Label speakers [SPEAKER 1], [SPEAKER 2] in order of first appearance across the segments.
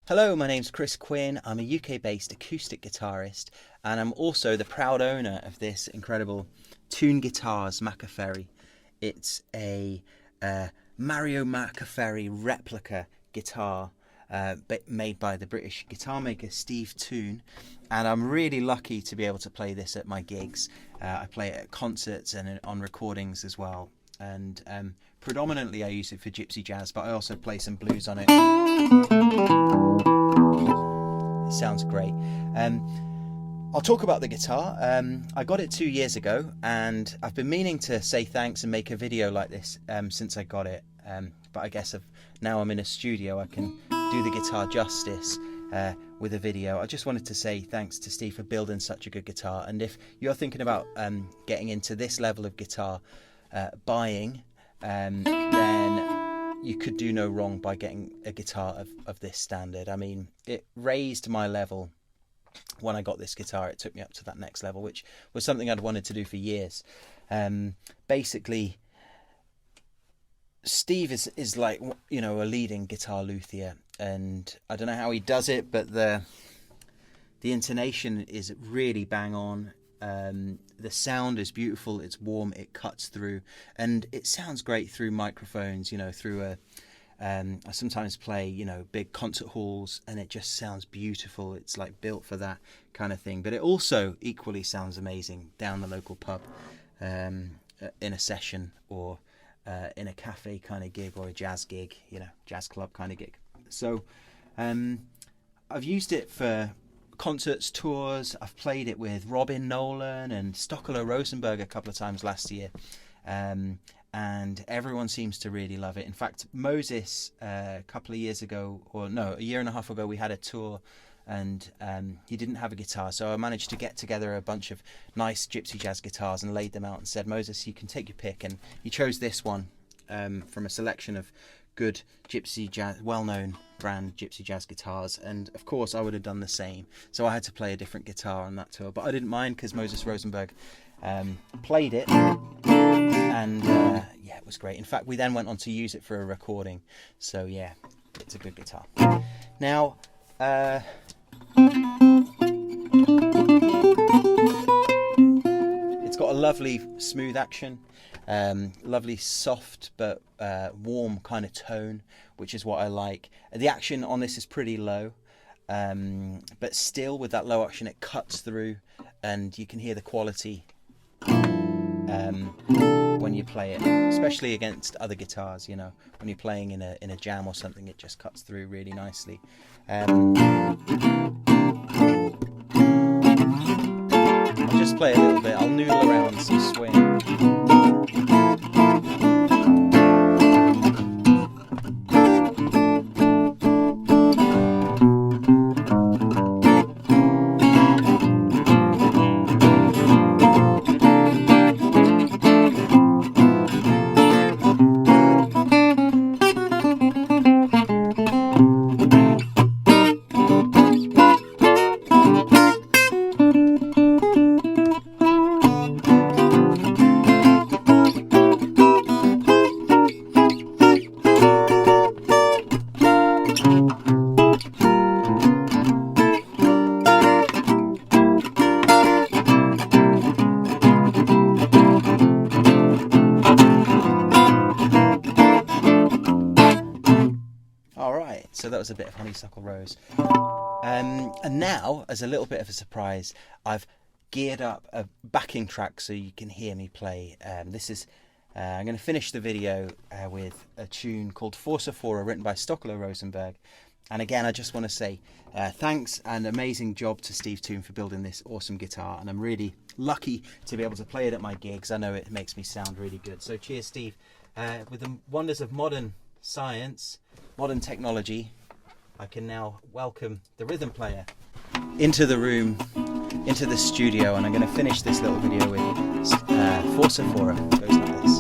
[SPEAKER 1] Hello, my name's Chris Quinn. I'm a UK-based acoustic guitarist, and I'm also the proud owner of this incredible Tune Guitars Macafferri. It's a Mario Macafferri replica guitar made by the British guitar maker Steve Tune, and I'm really lucky to be able to play this at my gigs. I play it at concerts and on recordings as well, and predominantly I use it for Gypsy Jazz, but I also play some blues on it. It sounds great. I'll talk about the guitar. I got it 2 years ago, and I've been meaning to say thanks and make a video like this since I got it, but I guess now I'm in a studio, I can do the guitar justice with a video. I just wanted to say thanks to Steve for building such a good guitar, and if you're thinking about getting into this level of guitar buying, then you could do no wrong by getting a guitar of this standard. I mean, it raised my level when I got this guitar. It took me up to that next level, which was something I'd wanted to do for years. Basically, Steve is like, you know, a leading guitar luthier, and I don't know how he does it, but the intonation is really bang on. The sound is beautiful, it's warm, it cuts through, and it sounds great through microphones, you know, through I sometimes play, you know, big concert halls, and it just sounds beautiful. It's like built for that kind of thing, but it also equally sounds amazing down the local pub, in a session, or in a cafe kind of gig, or a jazz gig, you know, jazz club kind of gig. So I've used it for concerts, tours. I've played it with Robin Nolan and Stockler Rosenberg a couple of times last year, and everyone seems to really love it. In fact, Moses, a couple of years ago, or no, a year and a half ago, we had a tour, and he didn't have a guitar, so I managed to get together a bunch of nice Gypsy Jazz guitars and laid them out and said, Moses, you can take your pick, and he chose this one from a selection of good Gypsy Jazz, well-known brand Gypsy Jazz guitars, and of course I would have done the same, so I had to play a different guitar on that tour, but I didn't mind because Moses Rosenberg played it, and yeah, it was great. In fact, we then went on to use it for a recording, so yeah, it's a good guitar. Now it's got a lovely smooth action, lovely soft but warm kind of tone, which is what I like. The action on this is pretty low, but still with that low action it cuts through, and you can hear the quality when you play it, especially against other guitars. You know, when you're playing in a jam or something, it just cuts through really nicely. I'll just play a little bit. I'll noodle around some swing. So that was a bit of Honeysuckle Rose. And now, as a little bit of a surprise, I've geared up a backing track so you can hear me play. This is I'm going to finish the video with a tune called Forza Fora, written by Stockler Rosenberg. And again, I just want to say thanks and amazing job to Steve Tune for building this awesome guitar. And I'm really lucky to be able to play it at my gigs. I know it makes me sound really good. So cheers, Steve. With the wonders of modern science, modern technology, I can now welcome the rhythm player into the room, into the studio, and I'm going to finish this little video with Forza Fora. It goes like this.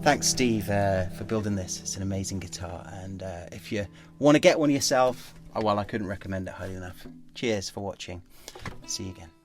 [SPEAKER 1] Thanks, Steve, for building this. It's an amazing guitar, and if you want to get one yourself, well, I couldn't recommend it highly enough. Cheers for watching. See you again.